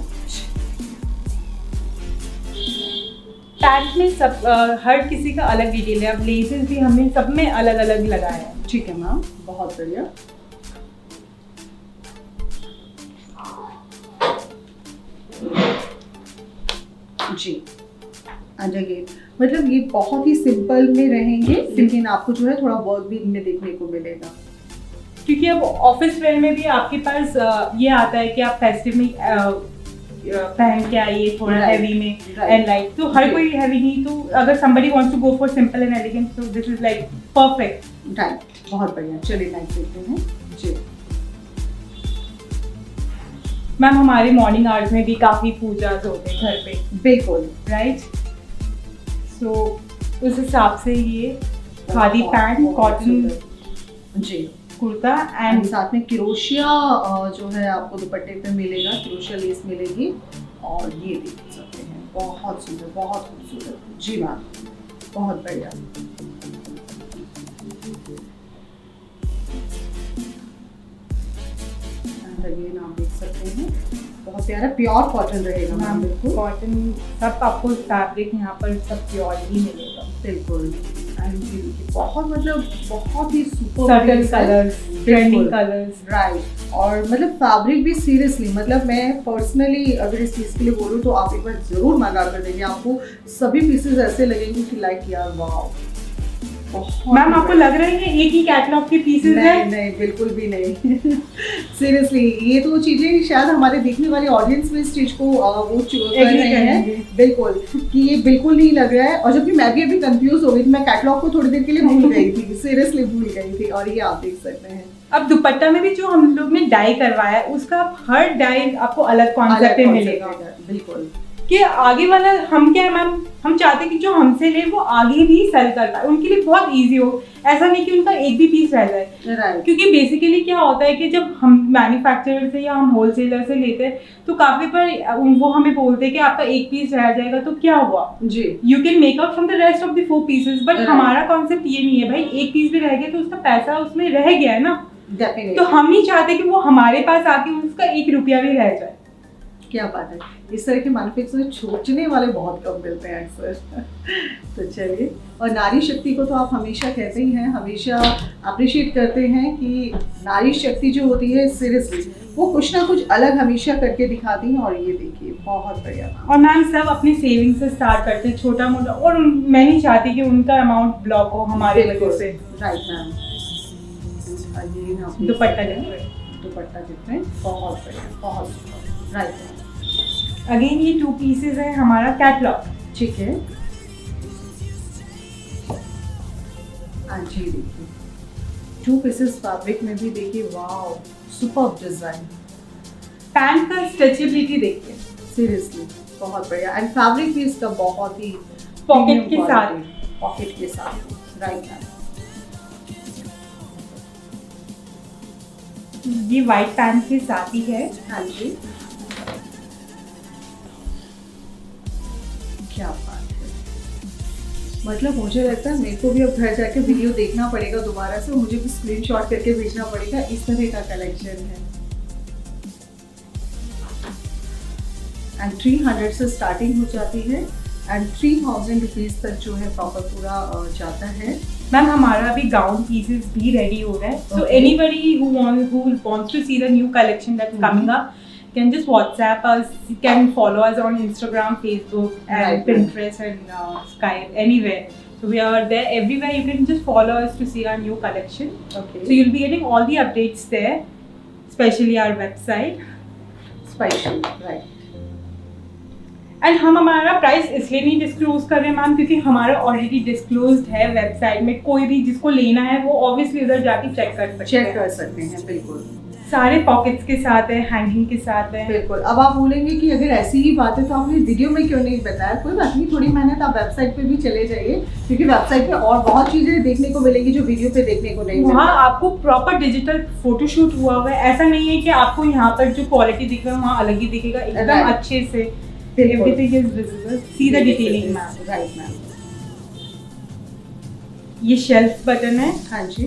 S2: पैंट में सब हर किसी का अलग डिटेल है। अब लेसेस भी हमने सब में अलग अलग लगाए हैं।
S1: ठीक है मैम, बहुत बढ़िया। जी, एंड अगेन मतलब ये बहुत ही सिंपल में रहेंगे, लेकिन आपको जो है थोड़ा वर्क भी इनमें देखने को मिलेगा।
S2: क्योंकि अब ऑफिस वेयर में भी आपके पास ये आता है कि आप फेस्टिव में पहन के आइए थोड़ा
S1: Right.
S2: हैवी में
S1: Right.
S2: And light. तो हर
S1: जी.
S2: कोई हैवी नहीं, तो अगर somebody wants to go for simple and elegant, so this is like perfect.
S1: Right, बहुत बढ़िया। चलिए नेक्स्ट देखते हैं जी।
S2: मैम हमारे मॉर्निंग आवर्स में भी काफ़ी पूजाज होते हैं घर पे,
S1: बिल्कुल,
S2: राइट? सो उस हिसाब से ये खादी पैंट,
S1: बहुत
S2: कॉटन
S1: सुंदर। जी,
S2: कुर्ता
S1: एंड
S2: एंड
S1: साथ में क्रोशिया जो है आपको दुपट्टे पे मिलेगा, क्रोशिया लेस मिलेगी। और ये देख सकते हैं, बहुत सुंदर, बहुत खूबसूरत। जी मैम, बहुत बढ़िया। एंड अगेन आप देख सकते हैं, बहुत प्यारा प्योर कॉटन रहेगा मैम, बिल्कुल
S2: कॉटन सब आपको फैब्रिक यहाँ पर सब प्योर ही मिलेगा।
S1: बिल्कुल। एंड ये देखिए, बहुत मतलब बहुत ही super
S2: certain colours, trending colours,
S1: right. और मतलब फैब्रिक भी सीरियसली, मतलब मैं पर्सनली अगर इस चीज़ के लिए बोलूँ तो आप एक बार ज़रूर मंगा कर देखिए, आपको सभी पीसेस ऐसे लगेंगे कि लाइक यार वाओ।
S2: मैम आपको लग रहा है ये एक ही कैटलॉग के पीसेस
S1: नहीं
S2: हैं?
S1: नहीं, बिल्कुल भी नहीं। सीरियसली ये तो चीज़ें शायद हमारे देखने वाले ऑडियंस में इस चीज़ को वो कर
S2: Agree
S1: रहे हैं,
S2: करेंगे।
S1: बिल्कुल, कि ये बिल्कुल नहीं लग रहा है। और जबकि मैं भी अभी कंफ्यूज हो गई थी, मैं कैटलॉग को थोड़ी देर के लिए भूल गई थी, सीरियसली भूल गई थी। और ये आप देख सकते हैं,
S2: अब दुपट्टा में भी जो हम लोग ने डाई करवाया है, उसका हर डाई आपको अलग कॉन्सेप्ट में मिलेगा।
S1: बिल्कुल,
S2: कि आगे वाला हम क्या है मैम, हम चाहते हैं कि जो हमसे ले वो आगे भी सेल कर पाए, उनके लिए बहुत इजी हो। ऐसा नहीं कि उनका एक भी पीस रह जाए,
S1: राइट।
S2: क्योंकि बेसिकली क्या होता है कि जब हम मैन्युफैक्चरर से या हम होलसेलर से लेते हैं तो काफी बार वो हमें बोलते हैं कि आपका एक पीस रह जाएगा तो क्या हुआ,
S1: जी,
S2: you can make up from the rest of the 4 pieces. But
S1: Right.
S2: हमारा कॉन्सेप्ट ये नहीं है भाई, एक पीस भी रह गया तो उसका पैसा उसमें रह गया है ना।
S1: डेफिनेटली।
S2: तो हम नहीं चाहते कि वो हमारे पास आके उसका 1 रुपया भी रह जाए।
S1: क्या बात है, इस तरह के मैन्युफैक्चरर सोचने वाले बहुत कम मिलते हैं अक्सर। तो चलिए, और नारी शक्ति को तो आप हमेशा कहते ही हैं, हमेशा अप्रिशिएट करते हैं कि नारी शक्ति जो होती है सीरियसली वो कुछ ना कुछ अलग हमेशा करके दिखाती हैं। और ये देखिए बहुत बढ़िया।
S2: और मैम सब अपनी सेविंग से स्टार्ट करते हैं छोटा मोटा, और मैं नहीं चाहती कि उनका अमाउंट ब्लॉक हो हमारे वजह से।
S1: Right ma'am. ये
S2: दुपट्टा देखो,
S1: दुपट्टा डिफरेंट, बहुत बढ़िया, बहुत राइट।
S2: अगेन ये 2 पीसेस है हमारा कैटलॉग।
S1: ठीक है। हाँ जी, देखिए 2 पीसेस फैब्रिक में भी देखिए, वाओ सुपर्ब डिजाइन।
S2: पैंट का स्ट्रेचेबिलिटी देखिए,
S1: सीरियसली बहुत बढ़िया। एंड फैब्रिक भी इसका बहुत ही
S2: पॉकेट के साथ,
S1: पॉकेट के साथ, राइट मैम।
S2: ये वाइट पैंट के साथ ही है।
S1: हाँ जी, क्या बात है। मतलब मुझे लगता है मेरे को भी अब घर जाके वीडियो देखना पड़ेगा दोबारा से, मुझे भी स्क्रीनशॉट करके भेजना पड़ेगा। इस तरह का कलेक्शन है। एंड 300 से स्टार्टिंग हो जाती है एंड 3000 रुपीज तक जो है प्रॉपर पूरा जाता है।
S2: मैम हमारा अभी गाउन पीसेस भी रेडी हो रहा है, so anybody who wants to see the new collection that's coming up can just WhatsApp us. You can follow us on Instagram, Facebook, and
S1: Right.
S2: Pinterest and Skype, anywhere. So we are there everywhere. You can just follow us to see our new collection.
S1: Okay.
S2: So you'll be getting all the updates there, especially our website.
S1: Special, right.
S2: And हम हमारा प्राइस इसलिए नहीं डिस्क्लोज कर रहे हैं मैम, क्योंकि हमारा ऑलरेडी डिस्क्लोज्ड है वेबसाइट में। कोई भी जिसको लेना है वो ऑब्वियसली उधर जाके चेक कर सकते हैं।
S1: चेक कर सकते हैं, बिल्कुल।
S2: सारे पॉकेट्स के साथ है, हैंगिंग के साथ है।
S1: बिल्कुल। अब आप बोलेंगे कि अगर ऐसी ही बात है तो आपने वीडियो में क्यों नहीं बताया? कोई बात नहीं, थोड़ी मेहनत, आप वेबसाइट पे भी चले जाइए, क्योंकि वेबसाइट पे और बहुत चीजें देखने को मिलेगी जो वीडियो पे देखने को नहीं
S2: वहाँ
S1: मिलता।
S2: आपको प्रॉपर डिजिटल फोटोशूट हुआ हुआ है। ऐसा नहीं है कि आपको यहाँ पर जो क्वालिटी दिख रहा है वहाँ अलग ही दिखेगा, एकदम
S1: Right.
S2: अच्छे से।
S1: बिल्कुल।
S2: Everything is visible, see the detailing ma'am.
S1: Right ma'am.
S2: ये शेल्फ बटन है,
S1: हाँ जी,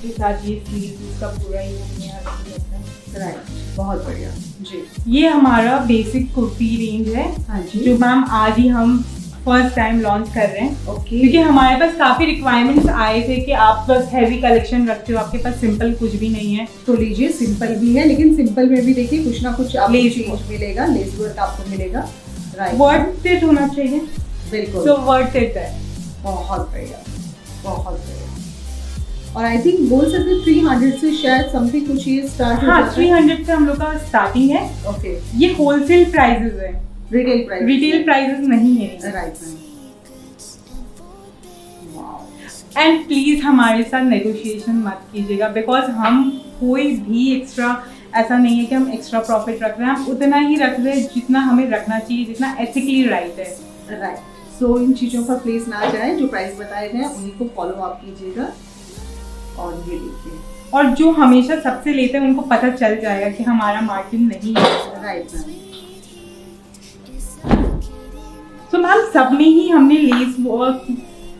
S2: के साथ ये स्लीव इसका पूरा ही है।
S1: राइट, बहुत बढ़िया जी।
S2: ये हमारा बेसिक कुर्ती रेंज है,
S1: हाँ जी,
S2: जो मैम आज ही हम फर्स्ट टाइम लॉन्च कर रहे हैं।
S1: ओके।
S2: क्योंकि हमारे पास काफी रिक्वायरमेंट्स आए थे कि आप बस हैवी कलेक्शन रखते हो, आपके पास सिंपल कुछ भी नहीं है।
S1: तो लीजिए, सिंपल भी है, लेकिन सिंपल में भी देखिए कुछ ना कुछ आपको
S2: लेस
S1: चेंज मिलेगा, लेस वर्क आपको मिलेगा। राइट,
S2: वर्थ इट होना चाहिए,
S1: बिल्कुल।
S2: तो वर्थ इट है।
S1: बहुत बढ़िया, बहुत बढ़िया। और आई थिंक बोल सकते हैं 300 से शायद समथिंग कुछ ये स्टार्ट हो
S2: हाँ,
S1: जाता है।
S2: 300 से हम लोग का स्टार्टिंग है।
S1: ओके,
S2: ये होलसेल प्राइसेस है,
S1: रिटेल प्राइस,
S2: रिटेल प्राइसेस नहीं है।
S1: Right ma'am.
S2: एंड प्लीज हमारे साथ नेगोशिएशन मत कीजिएगा, बिकॉज हम कोई भी एक्स्ट्रा ऐसा नहीं है कि हम एक्स्ट्रा प्रॉफिट रख रहे हैं, हम उतना ही रख रहे हैं जितना हमें रखना चाहिए, जितना एथिकली राइट है।
S1: राइट। सो इन चीज़ों पर प्लीज ना जाए, जो प्राइस बताए गए हैं उन्हीं को फॉलो आप कीजिएगा। और ये देखिए,
S2: और जो हमेशा सबसे लेते हैं उनको पता चल जाएगा कि हमारा मार्जिन नहीं है।
S1: Right ma'am.
S2: तो मैम सब में ही हमने लेस वर्क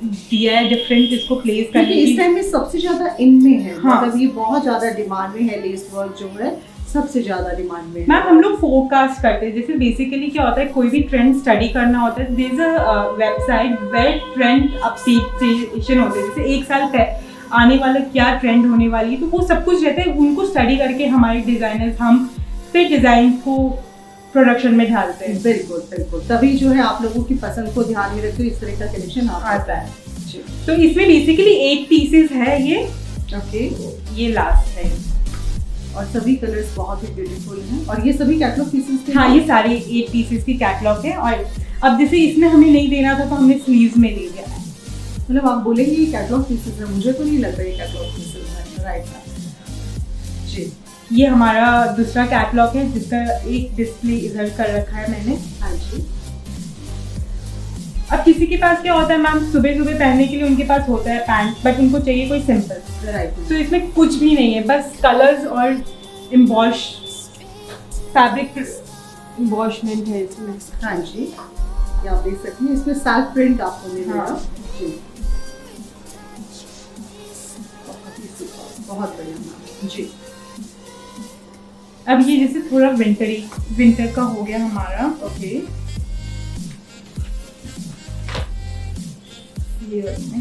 S2: दिया है डिफरेंट, इसको प्लेस
S1: क्योंकि
S2: करने
S1: इस
S2: की।
S1: टाइम में सबसे ज्यादा इनमें है,
S2: हाँ।
S1: मतलब ये बहुत ज्यादा डिमांड में है, लेस वर्क जो है सबसे ज्यादा डिमांड में है।
S2: मैम हम लोग फोरकास्ट करते हैं, जैसे बेसिकली क्या होता है, कोई भी ट्रेंड स्टडी करना होता है, there is a website where trend updation होते हैं, जैसे एक साल आने वाला क्या ट्रेंड होने वाली है, तो वो सब कुछ रहता है, उनको स्टडी करके हमारे डिजाइनर्स हम फिर डिजाइन को प्रोडक्शन में ढालते हैं।
S1: बिल्कुल बिल्कुल, तभी जो है आप लोगों की पसंद को ध्यान में रखते हुए इस तरह का कलेक्शन
S2: आता है। तो इसमें बेसिकली 8 पीसेस है ये।
S1: ओके,
S2: ये लास्ट है,
S1: और सभी कलर्स बहुत ही ब्यूटीफुल हैं, और ये सभी कैटलॉग पीसेस के
S2: हाँ ये सारे 8 पीसेस की कैटलॉग है। और अब जैसे इसमें हमें नहीं देना था तो हमने स्लीव्स में दे दिया है।
S1: मतलब आप बोलेंगे ये कैटलॉग पीसेस है, मुझे तो नहीं लग रहा ये कैटलॉग पीसेस है। राइट जी।
S2: ये हमारा दूसरा कैटलॉग है जिसका एक डिस्प्ले इधर कर रखा है मैंने।
S1: हाँ जी।
S2: अब किसी के पास क्या होता है मैम, सुबह सुबह पहनने के लिए उनके पास होता है पैंट, बट उनको चाहिए कोई सिंपल।
S1: राइट।
S2: तो इसमें कुछ भी नहीं है, बस कलर्स और एम्बॉश फैब्रिक एम्बॉशमेंट है इसमें।
S1: हाँ जी, ये आप देख सकते हैं, इसमें सेल्फ प्रिंट आपको मिलेगा।
S2: हाँ।
S1: जी, बहुत ही सुपर, बहुत बढ़िया मैम जी।
S2: अब ये जैसे थोड़ा विंटर का हो गया हमारा।
S1: ओके,
S2: ये वाले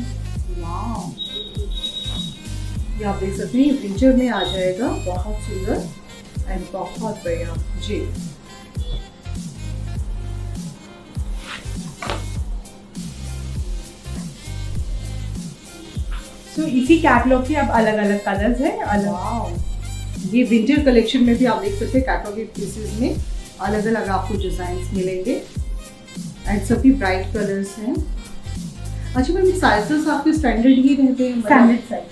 S1: वाह, ये आप देख सकते हैं विंटर में आ जाएगा, बहुत सुंदर एंड बहुत बढ़िया जी।
S2: तो इसी कैटलॉग के अब अलग अलग कलर्स हैं, अलग।
S1: वाओ, ये विंटर कलेक्शन में भी आप देख सकते हैं कैटलॉग के पीसेस में अलग अलग आपको डिजाइन्स मिलेंगे एंड सभी ब्राइट कलर्स हैं। अच्छा मैम, साइजेस आपके स्टैंडर्ड ही रहते हैं?
S2: स्टैंडर्ड साइज,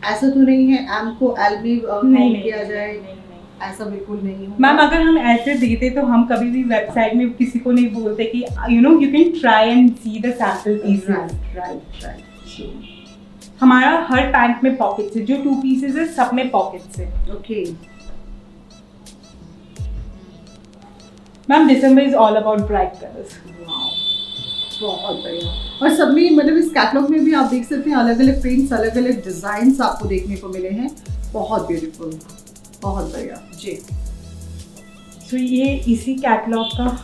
S1: ऐसा तो नहीं है एम को एल भी
S2: नहीं
S1: किया जाए?
S2: नहीं।
S1: ऐसा बिल्कुल नहीं है
S2: मैम, अगर हम ऐसे देते तो हम कभी भी वेबसाइट में किसी को नहीं बोलते कि you can try and see the sample pieces.
S1: Right.
S2: हमारा हर पैंट में पॉकेट्स है, जो 2 पीसेस है सब में पॉकेट्स है।
S1: Okay
S2: ma'am, December is all about bright colours.
S1: बहुत बढ़िया। और सब में मतलब इस कैटलॉग में भी आप देख सकते हैं अलग अलग प्रिंट्स, अलग अलग डिजाइन आपको देखने को मिले हैं। बहुत ब्यूटीफुल, बहुत बढ़िया जी।
S2: तो ये इसी कैटलॉग का,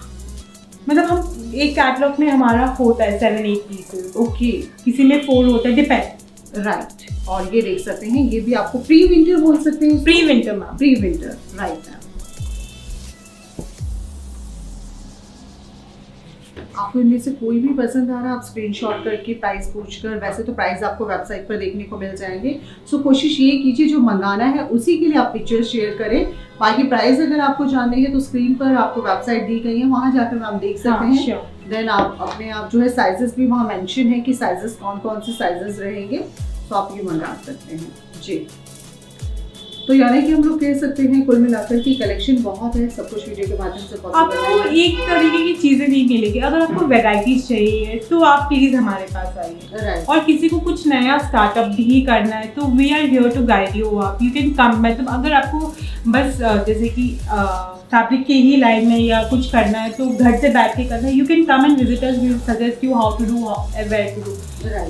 S2: मतलब हम एक कैटलॉग में हमारा होता है 7-8 पीसेस।
S1: ओके,
S2: किसी में 4 होता है, डिपेंड।
S1: राइट। और ये देख सकते हैं, ये भी आपको प्री विंटर बोल सकते हैं?
S2: Pre winter ma'am,
S1: pre winter, right ma'am. आपको इनमें से कोई भी पसंद आ रहा है, आप स्क्रीनशॉट करके प्राइस पूछकर, वैसे तो प्राइस आपको वेबसाइट पर देखने को मिल जाएंगे। सो कोशिश ये कीजिए जो मंगाना है उसी के लिए आप पिक्चर शेयर करें। बाकी प्राइस अगर आपको जानने हैं तो स्क्रीन पर आपको वेबसाइट दी गई है, वहाँ जाकर आप देख सकते हैं। देन आप अपने आप जो है साइजेस भी वहाँ मेंशन है कि साइजेस कौन कौन से साइजेस रहेंगे, तो आप ये मंगा सकते हैं जी। तो यानी कि हम लोग कह सकते हैं कुल मिलाकर की कलेक्शन बहुत है, सब कुछ वीडियो के माध्यम से पॉसिबल है।
S2: आपको एक तरीके की चीजें नहीं मिलेगी। अगर आपको वैरायटीज चाहिए तो आप प्लीज हमारे पास आइए।
S1: राइट।
S2: और किसी को कुछ नया स्टार्टअप भी करना है तो we are here to guide you. आप यू कैन कम, मतलब अगर आपको बस जैसे कि फैब्रिक के ही लाइन में या कुछ करना है तो घर से बैठ के करना है, you can come and visit us, we will suggest you how to do, where to do.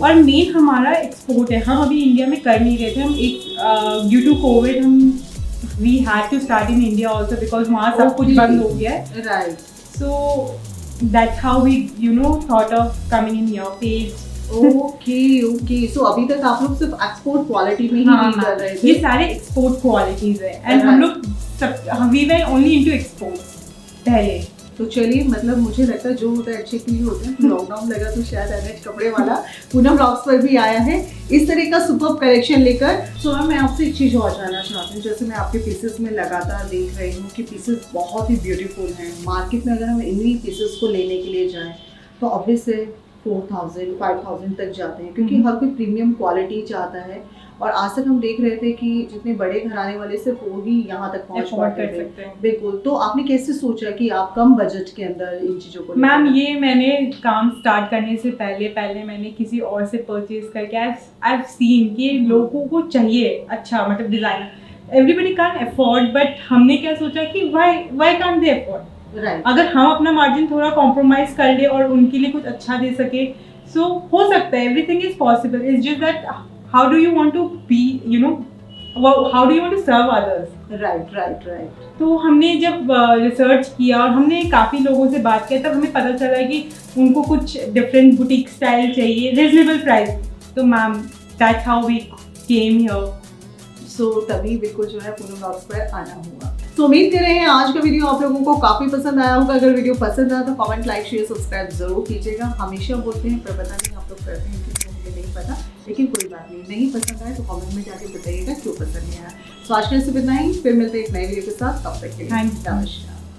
S2: और मेन हमारा एक्सपोर्ट है, हम अभी इंडिया में कर नहीं रहे थे। हम एक ड्यू टू कोविड हम we had to start in India also because वहाँ सब कुछ बंद हो गया है।
S1: Right.
S2: So that's how we thought of coming in your page.
S1: Okay. So अभी तक आप लोग सिर्फ एक्सपोर्ट क्वालिटी में ही डील कर रहे थे?
S2: ये सारे एक्सपोर्ट क्वालिटीज है एंड हम लोग we were only into export पहले।
S1: तो चलिए, मतलब मुझे लगता है जो होता है अच्छे के लिए होता है। लॉकडाउन लगा तो शायद एनएच कपड़े वाला पूनम ब्लॉग्स पर भी आया है इस तरह का सुपर कलेक्शन लेकर। सो मैम, मैं आपसे एक चीज़ और जानना चाहती हूँ। जैसे मैं आपके पीसेस में लगातार देख रही हूँ कि पीसेस बहुत ही ब्यूटीफुल हैं। मार्केट में अगर हम इन्हीं पीसेस को लेने के लिए जाएँ तो ऑब्वियस है 4000 5000 तक जाते हैं, क्योंकि हर कोई प्रीमियम क्वालिटी चाहता है। और आज तक हम देख रहे थे कि जितने बड़े घराने वाले सिर्फ वो ही यहाँ तक पहुँच पाते थे। बिल्कुल। तो आपने कैसे सोचा कि आप कम बजट के अंदर इन चीज़ों को?
S2: मैम, ये मैंने काम स्टार्ट करने से पहले मैंने किसी और से परचेज करके आई हैव सीन कि लोगों को चाहिए अच्छा, मतलब design everybody can afford, but हमने क्या सोचा कि why can't they afford.
S1: Right.
S2: अगर हम अपना मार्जिन थोड़ा कॉम्प्रोमाइज कर ले और उनके लिए कुछ अच्छा दे सके, सो हो सकता है। Everything is possible, it's just that how do you want to be, how do you want to serve others.
S1: Right.
S2: तो हमने जब रिसर्च किया और हमने काफ़ी लोगों से बात किया, तब हमें पता चला कि उनको कुछ डिफरेंट बुटीक स्टाइल चाहिए, रीजनेबल प्राइस। तो ma'am, that's how we came here.
S1: So तभी बिल्कुल जो है पूनम ब्लॉग्स पर आना हुआ। तो उम्मीद कर रहे हैं आज का वीडियो आप लोगों को काफ़ी पसंद आया होगा। अगर वीडियो पसंद आया तो कमेंट, लाइक, शेयर, सब्सक्राइब जरूर कीजिएगा। हमेशा बोलते हैं पर पता नहीं आप लोग करते हैं क्योंकि मुझे नहीं पता, लेकिन कोई बात नहीं पसंद आए तो कमेंट में जाके बताइएगा क्यों पसंद नहीं आया। तो आज के लिए सिर्फ इतना ही, फिर मिलते हैं एक नए वीडियो के साथ। तब तक के लिए नमस्कार।